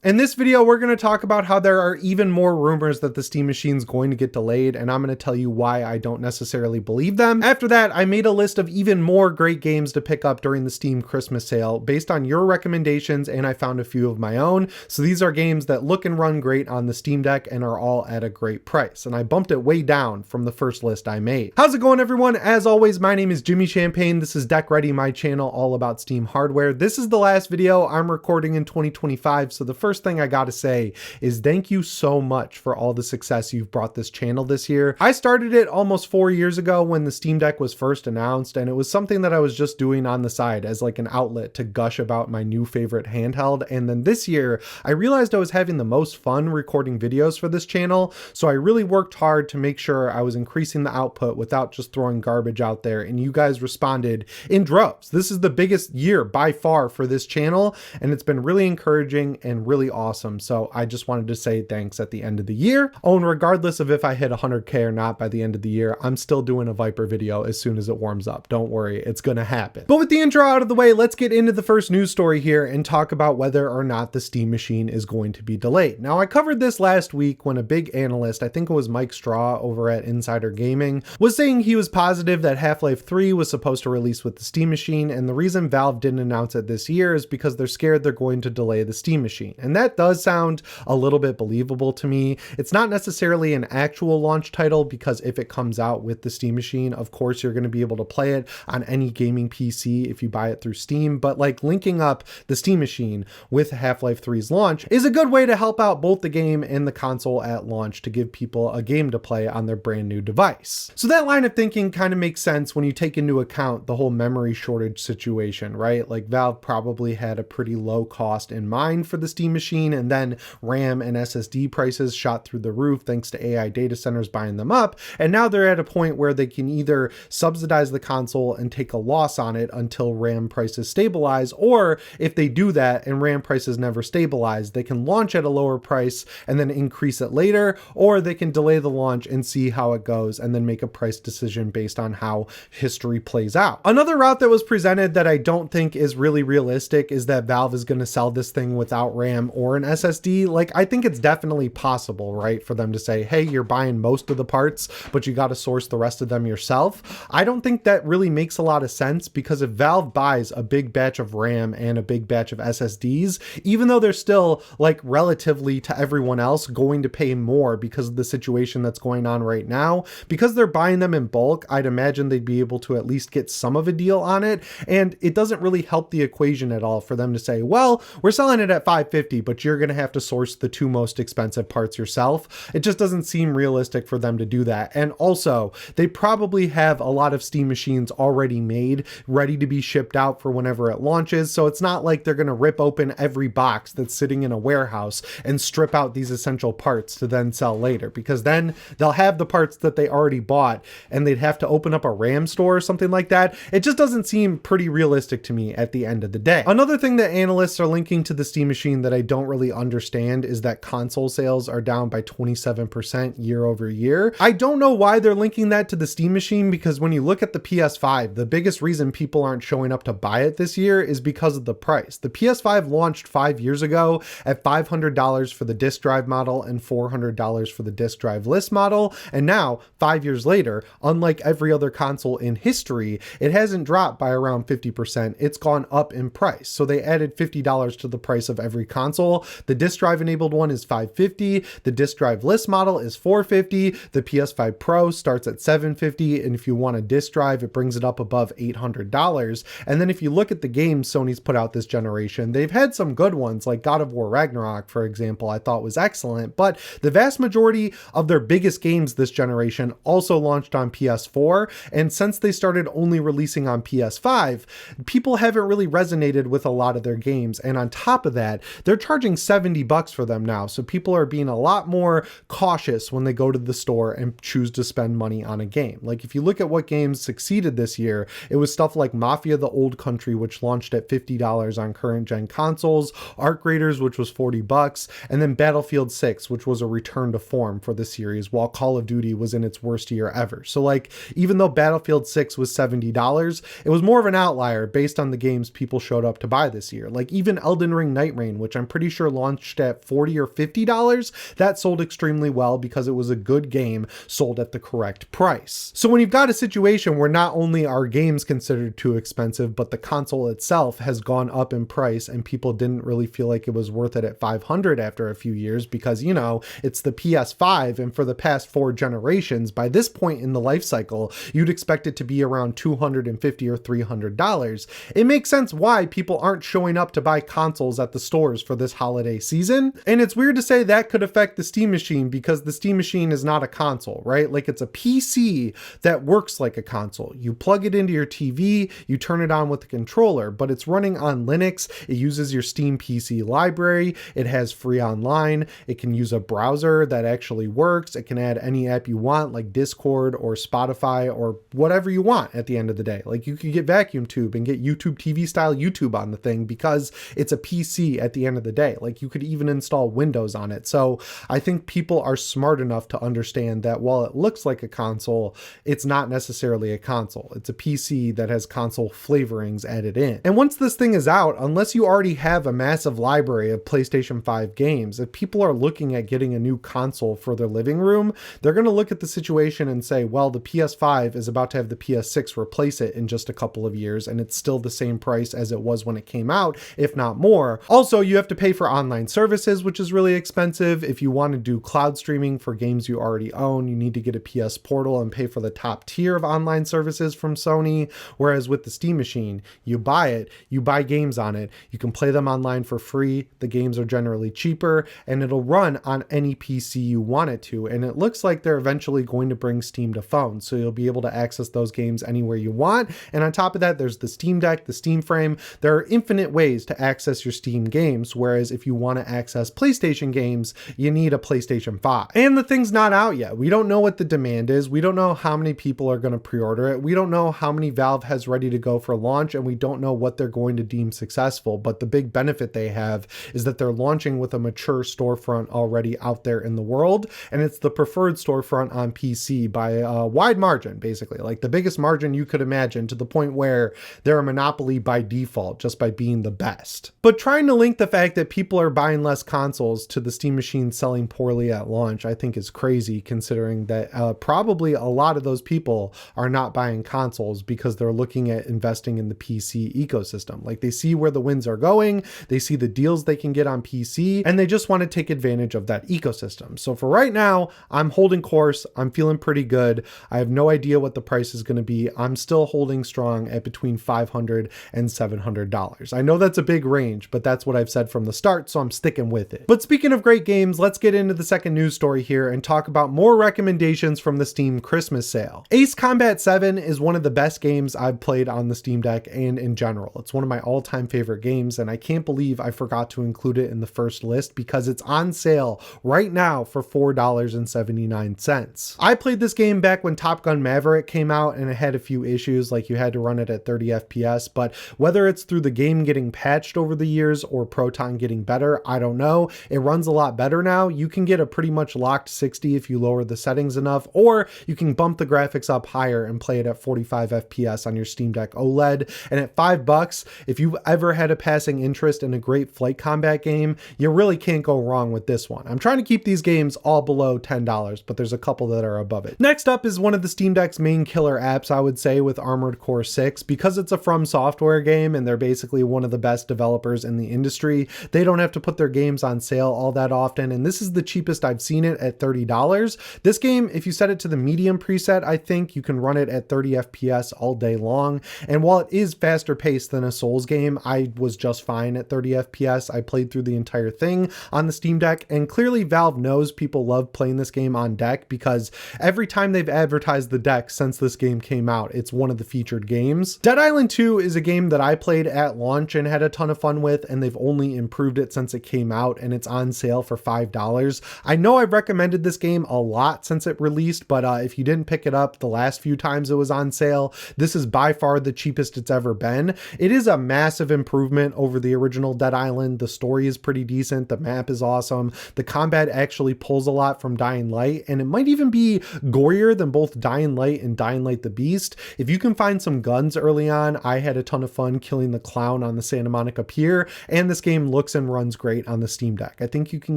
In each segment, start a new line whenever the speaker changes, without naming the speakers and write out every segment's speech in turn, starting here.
In this video, we're going to talk about how there are even more rumors that the Steam Machine is going to get delayed, and I'm going to tell you why I don't necessarily believe them. After that, I made a list of even more great games to pick up during the Steam Christmas sale based on your recommendations, and I found a few of my own. So these are games that look and run great on the Steam Deck and are all at a great price, and I bumped it way down from the first list I made. How's it going, everyone? As always, my name is Jimmy Champagne. This is Deck Ready, my channel all about Steam hardware. This is the last video I'm recording in 2025, so the first thing I gotta say is thank you so much for all the success you've brought this channel this year. I started it almost 4 years ago when the Steam Deck was first announced, and it was something that I was just doing on the side as like an outlet to gush about my new favorite handheld. And then this year I realized I was having the most fun recording videos for this channel, so I really worked hard to make sure I was increasing the output without just throwing garbage out there, and you guys responded in droves. This is the biggest year by far for this channel, and it's been really encouraging and really awesome. So I just wanted to say thanks at the end of the year. Oh, and regardless of if I hit 100K or not by the end of the year, I'm still doing a Viper video as soon as it warms up. Don't worry, it's gonna happen. But with the intro out of the way, let's get into the first news story here and talk about whether or not the Steam Machine is going to be delayed. Now, I covered this last week when a big analyst, I think it was Mike Straw over at Insider Gaming, was saying he was positive that Half-Life 3 was supposed to release with the Steam Machine, and the reason Valve didn't announce it this year is because they're scared they're going to delay the Steam Machine. And that does sound a little bit believable to me. It's not necessarily an actual launch title, because if it comes out with the Steam Machine, of course you're going to be able to play it on any gaming PC if you buy it through Steam. But like linking up the Steam Machine with Half-Life 3's launch is a good way to help out both the game and the console at launch to give people a game to play on their brand new device. So that line of thinking kind of makes sense when you take into account the whole memory shortage situation, right? Like Valve probably had a pretty low cost in mind for the Steam Machine, and then RAM and SSD prices shot through the roof thanks to AI data centers buying them up, and now they're at a point where they can either subsidize the console and take a loss on it until RAM prices stabilize, or if they do that and RAM prices never stabilize, they can launch at a lower price and then increase it later, or they can delay the launch and see how it goes and then make a price decision based on how history plays out. Another route that was presented that I don't think is really realistic is that Valve is going to sell this thing without RAM or an SSD. Like, I think it's definitely possible, right, for them to say, hey, you're buying most of the parts, but you got to source the rest of them yourself. I don't think that really makes a lot of sense, because if Valve buys a big batch of RAM and a big batch of SSDs, even though they're still, like, relatively to everyone else going to pay more because of the situation that's going on right now, because they're buying them in bulk, I'd imagine they'd be able to at least get some of a deal on it. And it doesn't really help the equation at all for them to say, well, we're selling it at $550, but you're going to have to source the two most expensive parts yourself. It just doesn't seem realistic for them to do that. And also, they probably have a lot of Steam Machines already made, ready to be shipped out for whenever it launches. So it's not like they're going to rip open every box that's sitting in a warehouse and strip out these essential parts to then sell later, because then they'll have the parts that they already bought and they'd have to open up a RAM store or something like that. It just doesn't seem pretty realistic to me at the end of the day. Another thing that analysts are linking to the Steam Machine that I don't really understand is that console sales are down by 27% year over year. I don't know why they're linking that to the Steam Machine, because when you look at the PS5, the biggest reason people aren't showing up to buy it this year is because of the price. The PS5 launched 5 years ago at $500 for the disk drive model and $400 for the disk drive list model, and now 5 years later, unlike every other console in history, it hasn't dropped by around 50%. It's gone up in price. So they added $50 to the price of every console. The disk drive enabled one is $550. The disk drive list model is $450. The PS5 Pro starts at $750. And if you want a disk drive, it brings it up above $800. And then if you look at the games Sony's put out this generation, they've had some good ones, like God of War Ragnarok, for example, I thought was excellent. But the vast majority of their biggest games this generation also launched on PS4. And since they started only releasing on PS5, people haven't really resonated with a lot of their games. And on top of that, they're charging $70 for them now. So people are being a lot more cautious when they go to the store and choose to spend money on a game. Like if you look at what games succeeded this year, it was stuff like Mafia: The Old Country, which launched at $50 on current gen consoles, Arc Raiders, which was $40, and then Battlefield 6, which was a return to form for the series, while Call of Duty was in its worst year ever. So like, even though Battlefield 6 was $70, it was more of an outlier based on the games people showed up to buy this year. Like even Elden Ring Night Reign, which I'm I'm pretty sure launched at $40 or $50. That sold extremely well because it was a good game sold at the correct price. So when you've got a situation where not only are games considered too expensive, but the console itself has gone up in price and people didn't really feel like it was worth it at $500 after a few years because, you know, it's the PS5, and for the past 4 generations, by this point in the life cycle, you'd expect it to be around $250 or $300. It makes sense why people aren't showing up to buy consoles at the stores for this holiday season. And it's weird to say that could affect the Steam Machine because the Steam Machine is not a console, right? Like, it's a PC that works like a console. You plug it into your TV, you turn it on with the controller, but it's running on Linux. It uses your Steam PC library. It has free online. It can use a browser that actually works. It can add any app you want, like Discord or Spotify or whatever you want at the end of the day. Like, you could get VacuumTube and get YouTube TV style YouTube on the thing because it's a PC at the end of the day. Like, you could even install Windows on it. So I think people are smart enough to understand that while it looks like a console, it's not necessarily a console. It's a PC that has console flavorings added in. And once this thing is out, unless you already have a massive library of PlayStation 5 games, if people are looking at getting a new console for their living room, they're going to look at the situation and say, well, the PS5 is about to have the PS6 replace it in just a couple of years, and it's still the same price as it was when it came out, if not more. Also, you have to pay for online services, which is really expensive. If you want to do cloud streaming for games you already own, you need to get a PS Portal and pay for the top tier of online services from Sony. Whereas with the Steam Machine, you buy it, you buy games on it, you can play them online for free. The games are generally cheaper, and it'll run on any PC you want it to. And it looks like they're eventually going to bring Steam to phones, so you'll be able to access those games anywhere you want. And on top of that, there's the Steam Deck, the Steam Frame. There are infinite ways to access your Steam games, whereas if you want to access PlayStation games, you need a PlayStation 5. And the thing's not out yet. We don't know what the demand is. We don't know how many people are going to pre-order it. We don't know how many Valve has ready to go for launch, and we don't know what they're going to deem successful. But the big benefit they have is that they're launching with a mature storefront already out there in the world, and it's the preferred storefront on PC by a wide margin, basically, like the biggest margin you could imagine, to the point where they're a monopoly by default just by being the best. But trying to link the fact that people are buying less consoles to the Steam Machine selling poorly at launch, I think is crazy, considering that probably a lot of those people are not buying consoles because they're looking at investing in the PC ecosystem. Like, they see where the winds are going, they see the deals they can get on PC, and they just want to take advantage of that ecosystem. So for right now, I'm holding course. I'm feeling pretty good. I have no idea what the price is going to be. I'm still holding strong at between $500 and $700. I know that's a big range, but that's what I've said from the start, so I'm sticking with it. But speaking of great games, let's get into the second news story here and talk about more recommendations from the Steam Christmas sale. Ace Combat 7 is one of the best games I've played on the Steam Deck and in general. It's one of my all-time favorite games, and I can't believe I forgot to include it in the first list because it's on sale right now for $4.79. I played this game back when Top Gun Maverick came out, and it had a few issues, like you had to run it at 30 FPS, but whether it's through the game getting patched over the years or Proton getting better, I don't know. It runs a lot better now. You can get a pretty much locked 60 if you lower the settings enough, or you can bump the graphics up higher and play it at 45 FPS on your Steam Deck OLED. And at $5, if you've ever had a passing interest in a great flight combat game, you really can't go wrong with this one. I'm trying to keep these games all below $10, but there's a couple that are above it. Next up is one of the Steam Deck's main killer apps, I would say, with Armored Core 6. Because it's a From Software game and they're basically one of the best developers in the industry, they don't have to put their games on sale all that often, and this is the cheapest I've seen it at $30. This game, if you set it to the medium preset, I think you can run it at 30 FPS all day long, and while it is faster paced than a Souls game, I was just fine at 30 FPS. I played through the entire thing on the Steam Deck, and clearly Valve knows people love playing this game on deck because every time they've advertised the deck since this game came out, it's one of the featured games. Dead Island 2 is a game that I played at launch and had a ton of fun with, and they've only improved it since it came out, and it's on sale for $5. I know I've recommended this game a lot since it released, but if you didn't pick it up the last few times it was on sale, this is by far the cheapest it's ever been. It is a massive improvement over the original Dead Island. The story is pretty decent. The map is awesome. The combat actually pulls a lot from Dying Light, and it might even be gorier than both Dying Light and Dying Light the Beast. If you can find some guns early on, I had a ton of fun killing the clown on the Santa Monica Pier, and this game looks and runs great on the Steam Deck. I think you can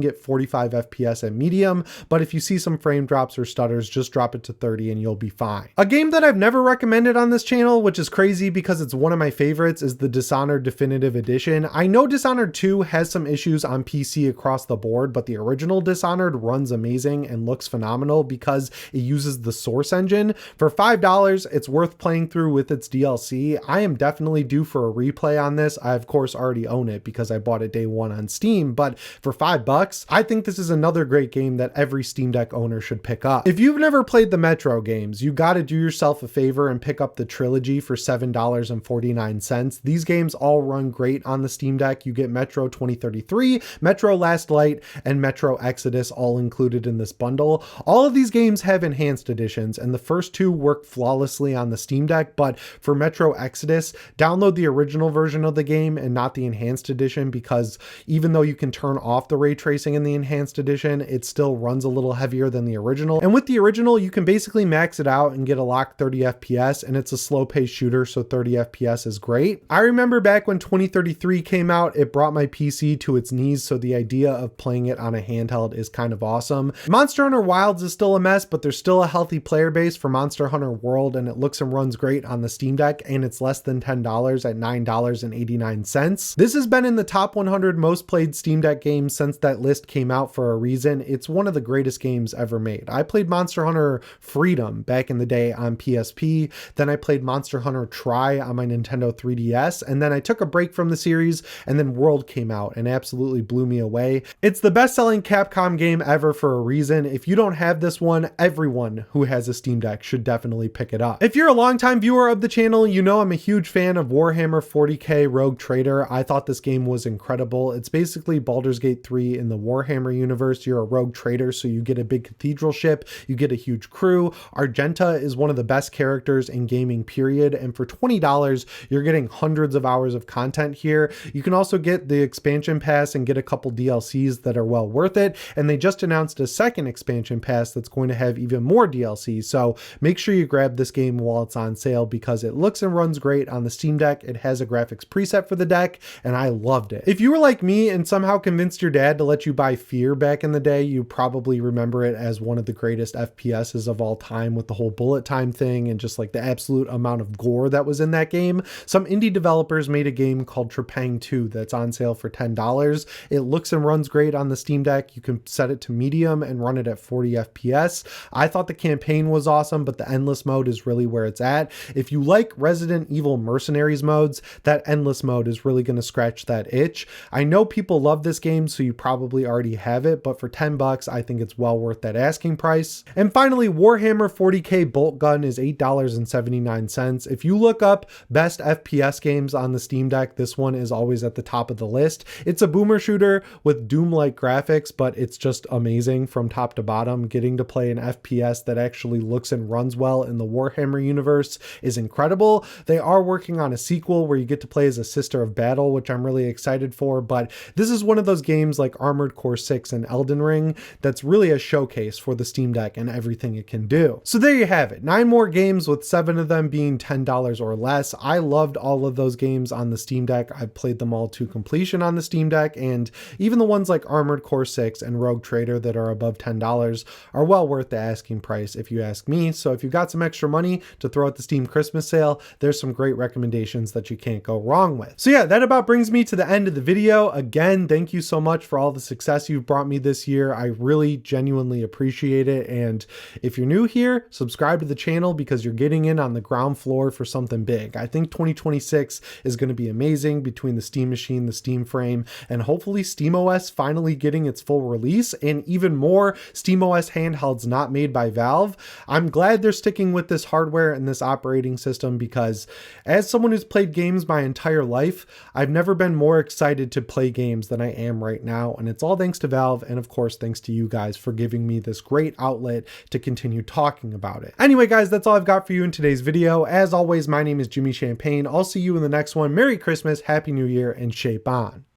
get 45 FPS at medium, but if you see some frame drops or stutters, just drop it to 30 and you'll be fine. A game that I've never recommended on this channel, which is crazy because it's one of my favorites, is the Dishonored Definitive Edition. I know Dishonored 2 has some issues on PC across the board, but the original Dishonored runs amazing and looks phenomenal because it uses the Source engine. For $5, it's worth playing through with its DLC. I am definitely due for a replay on this. I of course already own it because I bought it day one on Steam, but for $5, I think this is another great game that every Steam Deck owner should pick up. If you've never played the Metro games, you got to do yourself a favor and pick up the trilogy for $7.49. These games all run great on the Steam Deck. You get Metro 2033, Metro Last Light, and Metro Exodus all included in this bundle. All of these games have enhanced editions, and the first two work flawlessly on the Steam Deck, but for Metro Exodus, download the original version of the game and not the enhanced edition, because even though you can turn off the ray tracing in the enhanced edition, it still runs a little heavier than the original. And with the original, you can basically max it out and get a locked 30 FPS, and it's a slow-paced shooter, so 30 FPS is great. I remember back when 2033 came out, it brought my PC to its knees, so the idea of playing it on a handheld is kind of awesome. Monster Hunter Wilds is still a mess, but there's still a healthy player base for Monster Hunter World, and it looks and runs great on the Steam Deck, and it's less than $10 at $9.89. This has been in the top 100 most played Steam Deck games since that list came out for a reason. It's one of the greatest games ever made. I played Monster Hunter Freedom back in the day on PSP, then I played Monster Hunter Tri on my Nintendo 3DS, and then I took a break from the series, and then World came out and absolutely blew me away. It's the best-selling Capcom game ever for a reason. If you don't have this one, everyone who has a Steam Deck should definitely pick it up. If you're a longtime viewer of the channel, you know I'm a huge fan of Warhammer 40k Rogue Trader. I thought this game was incredible. It's basically Baldur's Gate 3 in the Warhammer universe. You're a rogue trader, so you get a big cathedral ship, you get a huge crew. Argenta is one of the best characters in gaming, period, and for $20, you're getting hundreds of hours of content here. You can also get the expansion pass and get a couple DLCs that are well worth it, and they just announced a second expansion pass that's going to have even more DLC, so make sure you grab this game while it's on sale because it looks and runs great on the Steam Deck. It has a graphics preset for the deck, and I loved it. If you were like me and somehow convinced your dad to let you buy Fear back in the day, you probably remember it as one of the greatest FPSs of all time with the whole bullet time thing and just like the absolute amount of gore that was in that game. Some indie developers made a game called Trepang 2 that's on sale for $10. It looks and runs great on the Steam Deck. You can set it to medium and run it at 40 FPS. I thought the campaign was awesome, but the endless mode is really where it's at. If you like Resident Evil Mercenaries modes, that endless mode is really going to scratch that itch. I know people love this game, so you probably already have it, but for $10, I think it's well worth that asking price. And finally, Warhammer 40k Bolt Gun is $8.79. If you look up best FPS games on the Steam Deck, this one is always at the top of the list. It's a boomer shooter with Doom-like graphics, but it's just amazing from top to bottom. Getting to play an FPS that actually looks and runs well in the Warhammer universe is incredible. They are working on a sequel where you get to play as a Sister of Battle, which I'm really excited for, but this is one of those games like Armored Core 6 and Elden Ring that's really a showcase for the Steam Deck and everything it can do. So there you have it. 9 more games with 7 of them being $10 or less. I loved all of those games on the Steam Deck. I played them all to completion on the Steam Deck, and even the ones like Armored Core 6 and Rogue Trader that are above $10 are well worth the asking price if you ask me. So if you've got some extra money to throw at the Steam Christmas sale, there's some great recommendations that you can't go wrong with. So yeah, that about brings me to the end of the video. Again, thank you so much for all the success you've brought me this year. I really genuinely appreciate it. And if you're new here, subscribe to the channel because you're getting in on the ground floor for something big. I think 2026 is going to be amazing between the Steam Machine, the Steam Frame, and hopefully SteamOS finally getting its full release, and even more SteamOS handhelds not made by Valve. I'm glad they're sticking with this hardware and this operating system because as someone who's played games my entire life, I've never been more excited to play games than I am right now, and it's all thanks to Valve, and of course thanks to you guys for giving me this great outlet to continue talking about it. Anyway guys, that's all I've got for you in today's video. As always, my name is Jimmy Champagne. I'll see you in the next one. Merry Christmas, Happy New Year, and shape on.